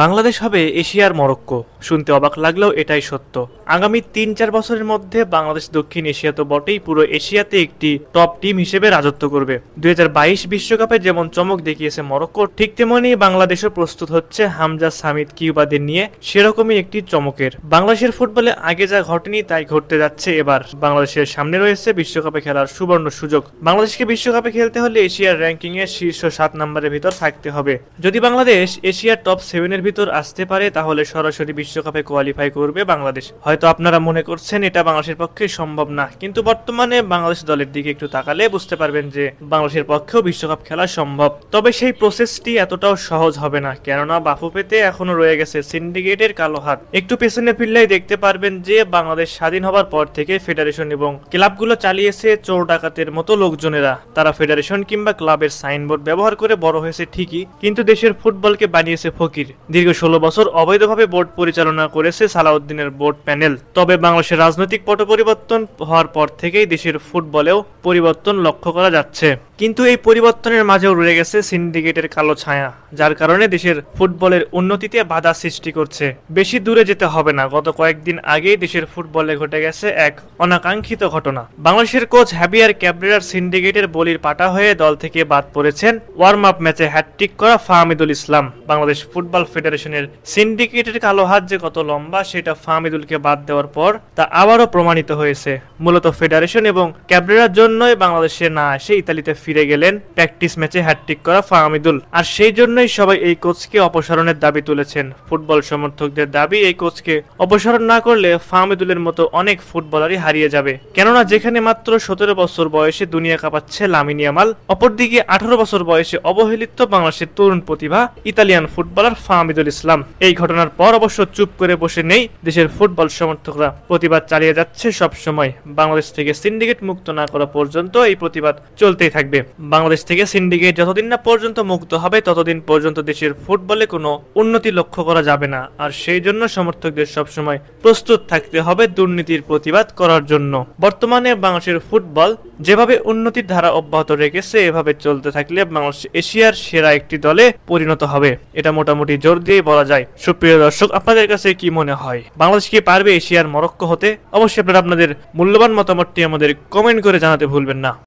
বাংলাদেশ হবে এশিয়ার মরক্কো। শুনতে অবাক লাগলেও এটাই সত্য। আগামী ৩-৪ বছরের মধ্যে বাংলাদেশ দক্ষিণ এশিয়া তো বটেই, পুরো এশিয়াতে একটি টপ টিম হিসেবে রাজত্ব করবে। ২০২২ বিশ্বকাপে যেমন চমক দেখিয়েছে মরক্কো, ঠিক তেমনি বাংলাদেশও প্রস্তুত হচ্ছে হামজা সামিদ কিউবাদের নিয়ে সেরকমই একটি চমকের। বাংলাদেশের ফুটবলে আগে যা ঘটেনি তাই ঘটতে যাচ্ছে এবার। বাংলাদেশের সামনে রয়েছে বিশ্বকাপে খেলার সুবর্ণ সুযোগ। বাংলাদেশকে বিশ্বকাপে খেলতে হলে এশিয়ার র্যাঙ্কিং এর শীর্ষ ৭ নম্বরের ভিতর থাকতে হবে। যদি বাংলাদেশ এশিয়ার টপ 7 এর ভিতর আসতে পারে তাহলে সরাসরি বিশ্বকাপে কোয়ালিফাই করবে বাংলাদেশ। হয়তো আপনারা মনে করছেন এটা বাংলাদেশের পক্ষে সম্ভব না, কিন্তু বর্তমানে বাংলাদেশ দলের দিকে একটু তাকালে বুঝতে পারবেন যে বাংলাদেশের পক্ষেও বিশ্বকাপ খেলা সম্ভব। তবে সেই প্রসেসটি এতটাও সহজ হবে না, কেননা বাফুফেতে এখনো রয়ে গেছে সিন্ডিকেটের কালো হাত। একটু পেছনে ফিরলেই দেখতে পারবেন যে বাংলাদেশ স্বাধীন হবার পর থেকে ফেডারেশন এবং ক্লাবগুলো চালিয়েছে চোর ডাকাতের মতো লোকজনেরা। তারা ফেডারেশন কিংবা ক্লাবের সাইনবোর্ড ব্যবহার করে বড় হয়েছে ঠিকই, কিন্তু দেশের ফুটবলকে বানিয়েছে ফকির। দীর্ঘ 16 বছর অবৈধভাবে বোর্ড পরিচালনা করেছে সালাউদ্দিনের বোর্ড প্যানেল। তবে বাংলাদেশের রাজনৈতিক পট পরিবর্তন হওয়ার পর থেকেই দেশের ফুটবলেও পরিবর্তন লক্ষ্য করা যাচ্ছে। কিন্তু এই পরিবর্তনের মাঝেও রয়ে গেছে সিন্ডিকেটের কালো ছায়া, যার কারণে দেশের ফুটবলের উন্নতিতে বাধা সৃষ্টি করছে। বেশি দূরে যেতে হবে না, গত কয়েকদিন আগেই দেশের ফুটবলে ঘটে গেছে এক অনাকাঙ্ক্ষিত ঘটনা। বাংলাদেশের কোচ হ্যাভিয়ার ক্যাবরেরার সিন্ডিকেটের বলির পাটা হয়ে দল থেকে বাদ পড়েছেন ওয়ার্ম আপ ম্যাচে হ্যাটট্রিক করা ফাহমিদুল ইসলাম। বাংলাদেশ ফুটবল ফেডারেশনের সিন্ডিকেটের কালো হাত যে কত লম্বা সেটা ফাহমিদুলকে বাদ দেওয়ার পর তা আবারও প্রমাণিত হয়েছে। মূলত ফেডারেশন এবং ক্যাবরেরার জন্যই বাংলাদেশে না এসে ইতালিতে ফিরে গেলেন প্র্যাকটিস ম্যাচে হ্যাটট্রিক করা ফাহমিদুল। আর সেই জন্যই সবাই এই কোচকে অপসারণের দাবি তুলেছেন। ফুটবল সমর্থকদের দাবি, এই কোচকে অপসারণ না করলে ফাহমিদুলের মতো অনেক ফুটবলারই হারিয়ে যাবে। কেননা যেখানে মাত্র 17 বছর বয়সে দুনিয়া কাঁপাচ্ছে লামিন ইয়ামাল, অপরদিকে 18 বছর বয়সে অবহেলিত বাংলাদেশের তরুণ প্রতিভা ইতালিয়ান ফুটবলার ফাহমিদুল ইসলাম। এই ঘটনার পর অবশ্য চুপ করে বসে নেই দেশের ফুটবল সমর্থকরা, প্রতিবাদ চালিয়ে যাচ্ছে সব সময়। বাংলাদেশ থেকে সিন্ডিকেট মুক্ত না করা পর্যন্ত এই প্রতিবাদ চলতেই থাকবে। বাংলাদেশ থেকে সিন্ডিকেট যতদিন না পর্যন্ত মুক্ত হবে ততদিন পর্যন্ত দেশের ফুটবলে কোনো উন্নতি লক্ষ্য করা যাবে না। আর সেই জন্য সমর্থকদের সবসময় প্রস্তুত থাকতে হবে দুর্নীতির প্রতিবাদ করার জন্য। বর্তমানে বাংলাদেশের ফুটবল যেভাবে উন্নতির ধারা অব্যাহত রেখেছে, এভাবে চলতে থাকলে বাংলাদেশ এশিয়ার সেরা একটি দলে পরিণত হবে, এটা মোটামুটি জোর দিয়ে বলা যায়। সুপ্রিয় দর্শক, আপনাদের কাছে কি মনে হয়, বাংলাদেশ কি পারবে এশিয়ার মরক্কো হতে? অবশ্যই আপনারা আপনাদের মূল্যবান মতামতটি আমাদের কমেন্ট করে জানাতে ভুলবেন না।